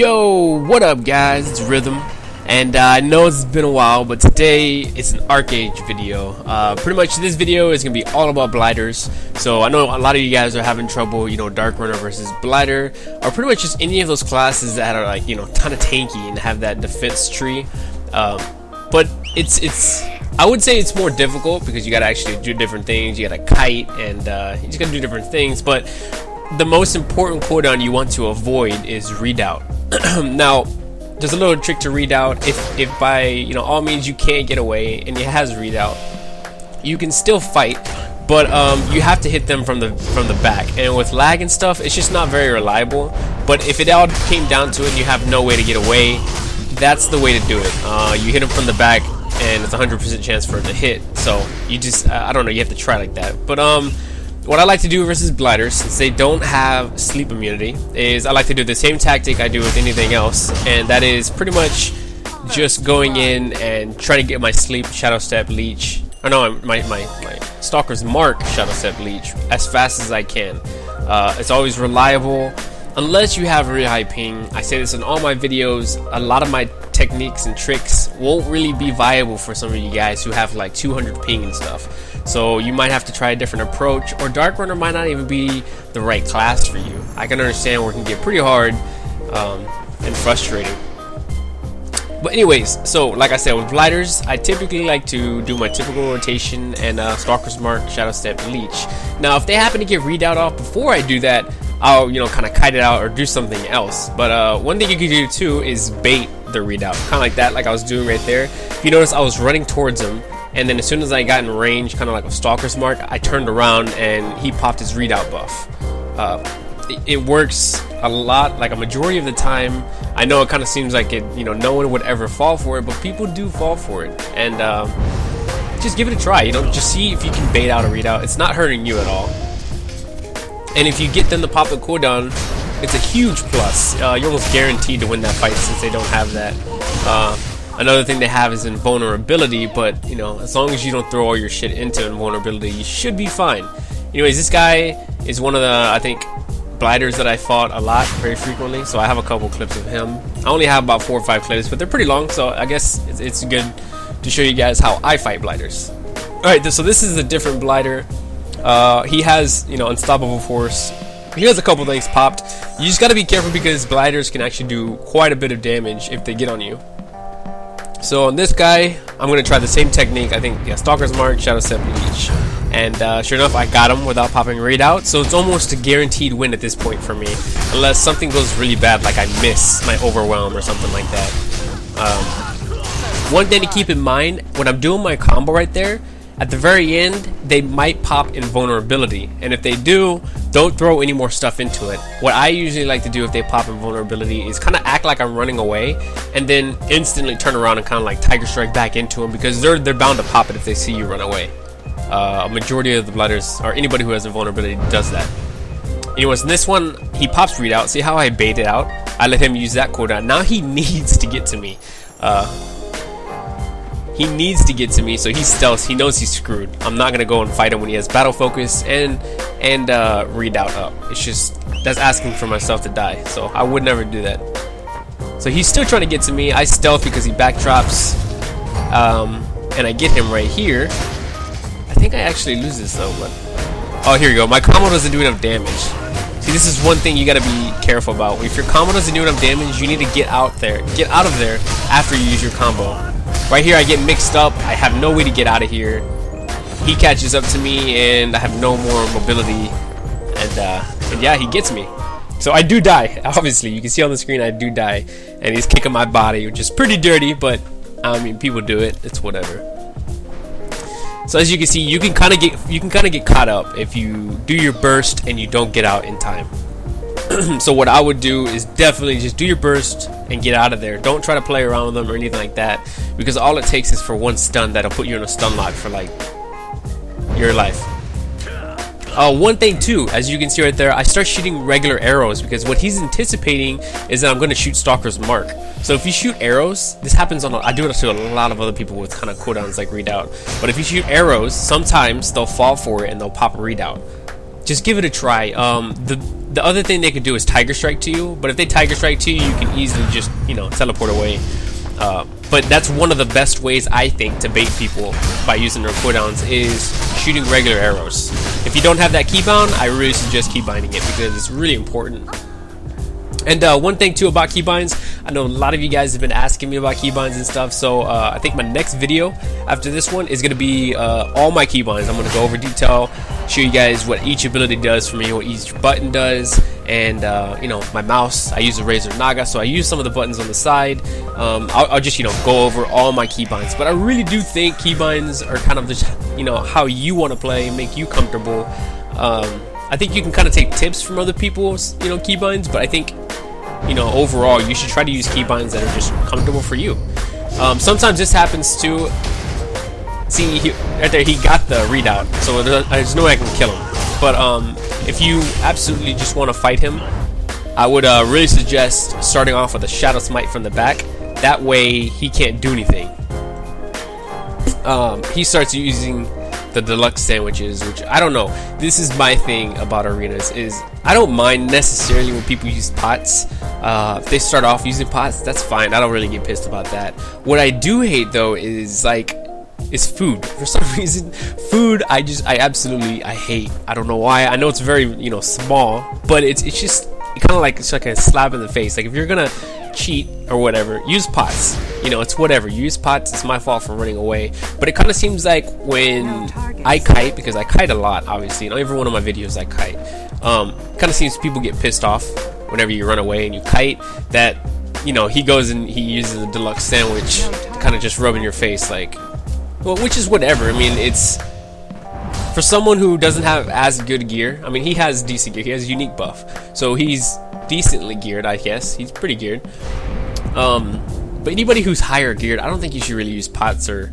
Yo, what up guys, it's Rythmn, and I know it's been a while, but today it's an Archeage video. Pretty much this video is going to be all about Blighters. So I know a lot of you guys are having trouble, Darkrunner versus Blighter, or pretty much just any of those classes that are like, kind of tanky and have that defense tree. But it's I would say it's more difficult because you got to actually do different things. You got to kite and you just got to do different things, but the most important cooldown you want to avoid is readout. Now, there's a little trick to readout. If by all means you can't get away and it has readout, you can still fight, but you have to hit them from the back. And with lag and stuff, it's just not very reliable. But if it all came down to it, and you have no way to get away, that's the way to do it. You hit them from the back, and it's 100% chance for it to hit. So you just I don't know, you have to try like that. But what I like to do versus Blighters, since they don't have sleep immunity, is I like to do the same tactic I do with anything else, and that is pretty much just going in and trying to get my sleep Shadow Step Leech, or no, my Stalker's Mark Shadow Step Leech as fast as I can. It's always reliable, unless you have a really high ping. I say this in all my videos, a lot of my techniques and tricks won't really be viable for some of you guys who have like 200 ping and stuff. So you might have to try a different approach, or Darkrunner might not even be the right class for you. I can understand where it can get pretty hard and frustrating. But anyways, so like I said, with Blighters, I typically like to do my typical rotation and Stalker's Mark, Shadow Step, Leech. Now, if they happen to get readout off before I do that, I'll kind of kite it out or do something else. But one thing you can do too is bait the readout, kind of like that, like I was doing right there. If you notice, I was running towards him, and then as soon as I got in range, kind of like a Stalker's Mark, I turned around and he popped his readout buff. It works a lot, like a majority of the time. I know it kind of seems like it, no one would ever fall for it, but people do fall for it. And just give it a try. Just see if you can bait out a readout. It's not hurting you at all. And if you get them to pop the cooldown, it's a huge plus. You're almost guaranteed to win that fight since they don't have that. Another thing they have is invulnerability, but as long as you don't throw all your shit into invulnerability, you should be fine. Anyways, this guy is one of the, I think, Blighters that I fought a lot, very frequently, so I have a couple clips of him. I only have about 4 or 5 clips, but they're pretty long, so I guess it's good to show you guys how I fight Blighters. Alright, so this is a different Blighter. He has, unstoppable force. He has a couple things popped. You just gotta be careful because Blighters can actually do quite a bit of damage if they get on you. So on this guy, I'm going to try the same technique. I think, yeah, Stalker's Mark, Shadow Step, Leech. And sure enough, I got him without popping readout. So it's almost a guaranteed win at this point for me. Unless something goes really bad, like I miss my overwhelm or something like that. One thing to keep in mind, when I'm doing my combo right there, at the very end, they might pop invulnerability. And if they do, don't throw any more stuff into it. What I usually like to do if they pop invulnerability is kind of act like I'm running away, and then instantly turn around and kind of like Tiger Strike back into them, because they're bound to pop it if they see you run away. A majority of the Blighters, or anybody who has invulnerability, does that. Anyways, in this one, he pops readout. See how I bait it out? I let him use that cooldown. Now he needs to get to me. He needs to get to me, so he stealths. He knows he's screwed. I'm not gonna go and fight him when he has battle focus and readout up. It's just, that's asking for myself to die, so I would never do that. So he's still trying to get to me. I stealth because he backdrops, and I get him right here. I think I actually lose this though, but oh, here you go. My combo doesn't do enough damage. See, this is one thing you gotta be careful about. If your combo doesn't do enough damage, you need to get out of there after you use your combo. Right here, I get mixed up. I have no way to get out of here. He catches up to me, and I have no more mobility. And yeah, he gets me. So I do die. Obviously, you can see on the screen I do die, and he's kicking my body, which is pretty dirty. But I mean, people do it. It's whatever. So as you can see, you can kind of get caught up if you do your burst and you don't get out in time. So what I would do is definitely just do your burst and get out of there. Don't try to play around with them or anything like that, because all it takes is for one stun that'll put you in a stun lock for like your life. One thing too, as you can see right there, I start shooting regular arrows because what he's anticipating is that I'm going to shoot Stalker's Mark. So if you shoot arrows, this happens on I do it to a lot of other people with kind of cooldowns like readout. But if you shoot arrows, sometimes they'll fall for it and they'll pop a readout. just give it a try. The other thing they could do is Tiger Strike to you, but if they Tiger Strike to you, you can easily just, you know, teleport away. But that's one of the best ways, I think, to bait people by using their cooldowns is shooting regular arrows. If you don't have that keybound, I really suggest keybinding it because it's really important. And one thing too about keybinds, I know a lot of you guys have been asking me about keybinds and stuff, so I think my next video after this one is going to be all my keybinds. I'm going to go over detail, show you guys what each ability does for me, what each button does, and you know, my mouse, I use a Razer Naga, so I use some of the buttons on the side. I'll just, you know, go over all my keybinds, but I really do think keybinds are kind of just, you know, how you want to play, make you comfortable. I think you can kind of take tips from other people's, you know, keybinds, but I think, you know, overall you should try to use keybinds that are just comfortable for you. Sometimes this happens too. See, right there, he got the readout, so there's no way I can kill him. But if you absolutely just want to fight him, I would really suggest starting off with a Shadow Smite from the back. That way he can't do anything. He starts using the deluxe sandwiches, which I don't know. This is my thing about arenas, is I don't mind necessarily when people use pots. If they start off using pots, that's fine. I don't really get pissed about that. What I do hate though is food. For some reason, food I absolutely hate. I don't know why. I know it's very, you know, small, but it's just kind of like, it's like a slap in the face. Like if you're gonna cheat or whatever, use pots. You know, it's whatever. You use pots, it's my fault for running away. But it kind of seems like when I kite, because I kite a lot, obviously, in every one of my videos I kite, kind of seems people get pissed off whenever you run away and you kite, that, you know, he goes and he uses a deluxe sandwich to kind of just rub in your face, like, well, which is whatever. I mean, it's for someone who doesn't have as good gear. I mean, he has decent gear. He has a unique buff, so he's decently geared, I guess. He's pretty geared. But anybody who's higher geared, I don't think you should really use pots or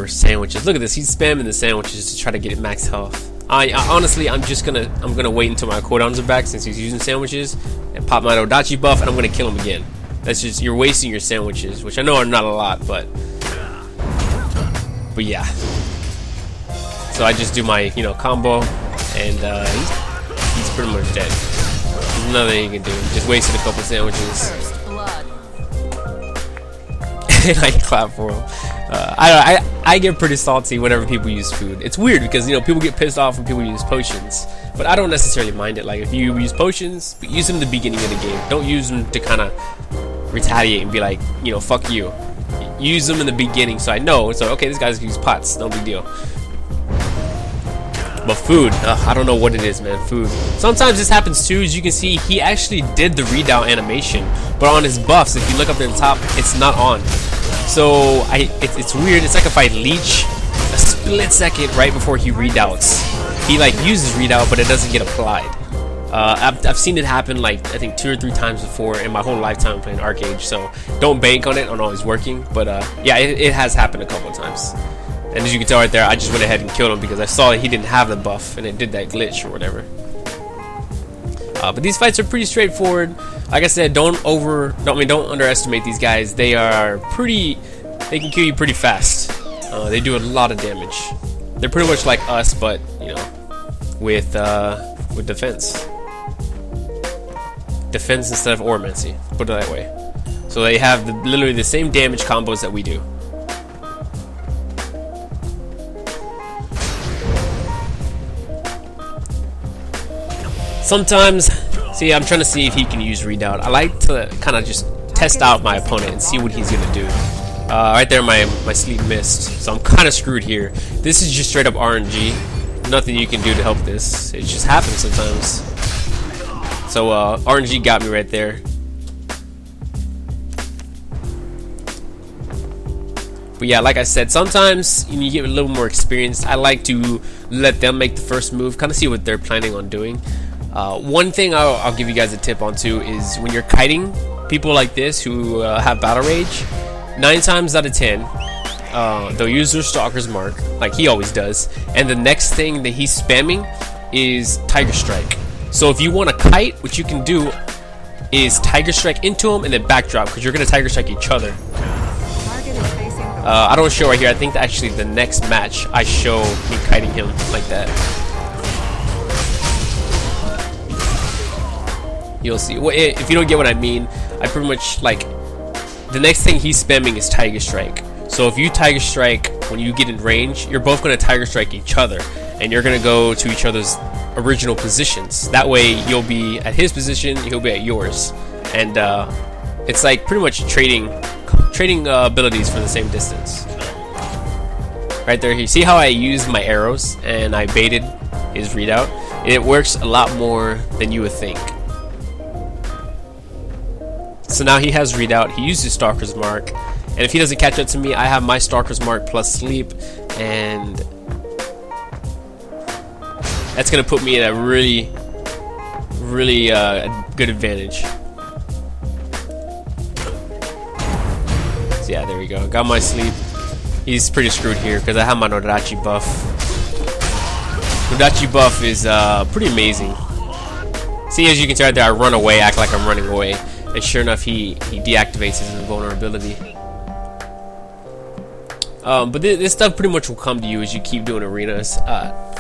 sandwiches. Look at this. He's spamming the sandwiches to try to get it max health. I honestly, I'm gonna wait until my cooldowns are back, since he's using sandwiches, and pop my Odachi buff, and I'm gonna kill him again. That's just, you're wasting your sandwiches, which I know are not a lot, but yeah. So I just do my, you know, combo, and he's pretty much dead. There's nothing he can do. Just wasted a couple sandwiches. And I clap for him. I get pretty salty whenever people use food. It's weird because, you know, people get pissed off when people use potions, but I don't necessarily mind it. Like if you use potions, but use them at the beginning of the game. Don't use them to kind of retaliate and be like, you know, fuck you. Use them in the beginning so I know. So okay, this guy's use pots, no big deal. But food, I don't know what it is, man. Food. Sometimes this happens too. As you can see, he actually did the readout animation, but on his buffs, if you look up at the top, it's not on. So it's weird. It's like if I leech a split second right before he readouts, he like uses readout, but it doesn't get applied. I've seen it happen like I think 2 or 3 times before in my whole lifetime playing Archeage. So don't bank on it on always working. But yeah, it has happened a couple of times. And as you can tell right there, I just went ahead and killed him because I saw that he didn't have the buff and it did that glitch or whatever. But these fights are pretty straightforward. Like I said, don't underestimate these guys. They can kill you pretty fast. They do a lot of damage. They're pretty much like us, but you know, with defense. Defense instead of Oromancy. Put it that way. So they have literally the same damage combos that we do. Sometimes, see, I'm trying to see if he can use readout. I like to kind of just test out my opponent and see what he's gonna do. Right there, my sleep missed, so I'm kind of screwed here. This is just straight up RNG. Nothing you can do to help this. It just happens sometimes. So RNG got me right there. But yeah, like I said, sometimes when you get a little more experience, I like to let them make the first move, kind of see what they're planning on doing. One thing I'll give you guys a tip on too is when you're kiting people like this who have battle rage, 9 times out of 10 they'll use their Stalker's Mark like he always does, and the next thing that he's spamming is Tiger Strike. So if you want to kite, what you can do is Tiger Strike into him and then backdrop, because you're going to Tiger Strike each other. I don't show right here. I think that actually the next match I show me kiting him like that. you'll see. Well, if you don't get what I mean, I pretty much like the next thing he's spamming is Tiger Strike. So if you Tiger Strike when you get in range, you're both going to Tiger Strike each other, and you're going to go to each other's original positions. That way you'll be at his position, he'll be at yours, and it's like pretty much trading abilities for the same distance. Right there, you see how I used my arrows and I baited his readout? It works a lot more than you would think. So now he has readout, he uses Stalker's Mark, and if he doesn't catch up to me, I have my Stalker's Mark plus sleep, and that's gonna put me at a really good advantage. So yeah, there we go. Got my sleep. He's pretty screwed here because I have my Nodachi buff. Nodachi buff is pretty amazing. See, as you can tell right there, I run away, act like I'm running away, and sure enough, he deactivates his invulnerability. But this stuff pretty much will come to you as you keep doing arenas.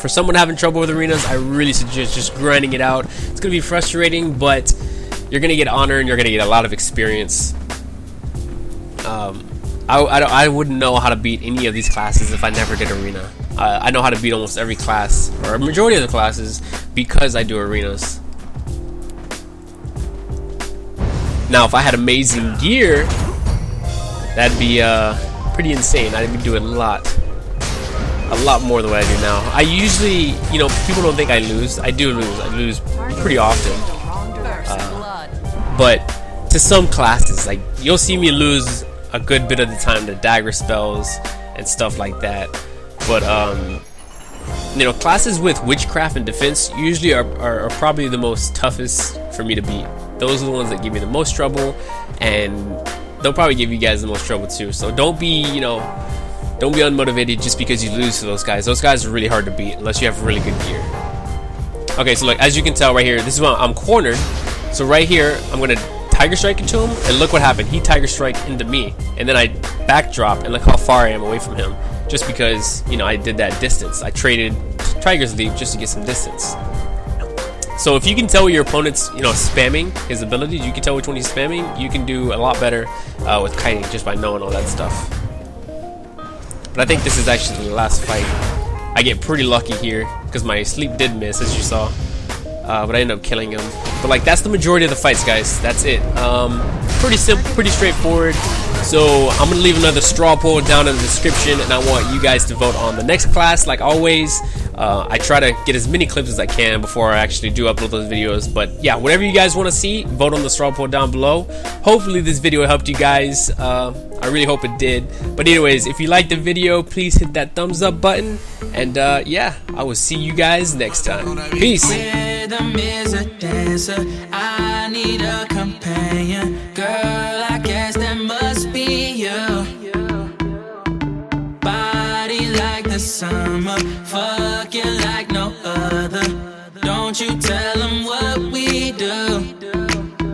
For someone having trouble with arenas, I really suggest just grinding it out. It's gonna be frustrating, but you're gonna get honor and you're gonna get a lot of experience. I wouldn't know how to beat any of these classes if I never did arena. I know how to beat almost every class, or a majority of the classes, because I do arenas. Now, if I had amazing gear, that'd be pretty insane. I'd be doing a lot more than what I do now. I usually, you know, people don't think I lose. I do lose. I lose pretty often. But to some classes, like, you'll see me lose a good bit of the time to dagger spells and stuff like that. But you know, classes with witchcraft and defense usually are probably the most toughest for me to beat. Those are the ones that give me the most trouble, and they'll probably give you guys the most trouble too. So don't be, you know, don't be unmotivated just because you lose to those guys. Those guys are really hard to beat unless you have really good gear. Okay, so look, as you can tell right here, this is why I'm cornered. So right here, I'm gonna Tiger Strike into him, and look what happened. He Tiger Strike into me, and then I backdrop, and look how far I am away from him. Just because, you know, I did that distance. I traded Tiger's Leap just to get some distance. So if you can tell your opponent's, you know, spamming his abilities, you can tell which one he's spamming, you can do a lot better with kiting just by knowing all that stuff. But I think this is actually the last fight. I get pretty lucky here because my sleep did miss, as you saw, but I ended up killing him. But like, that's the majority of the fights, guys. That's it. Pretty simple, pretty straightforward. So I'm gonna leave another straw poll down in the description, and I want you guys to vote on the next class. Like always, I try to get as many clips as I can before I actually do upload those videos. But yeah, whatever you guys want to see, vote on the straw poll down below. Hopefully this video helped you guys. I really hope it did. But anyways, if you liked the video, please hit that thumbs up button, and yeah, I will see you guys next time. Peace. Rhythm is a dancer, I need a companion. Girl, I guess that must be you. Body like the summer, fucking like no other. Don't you tell them what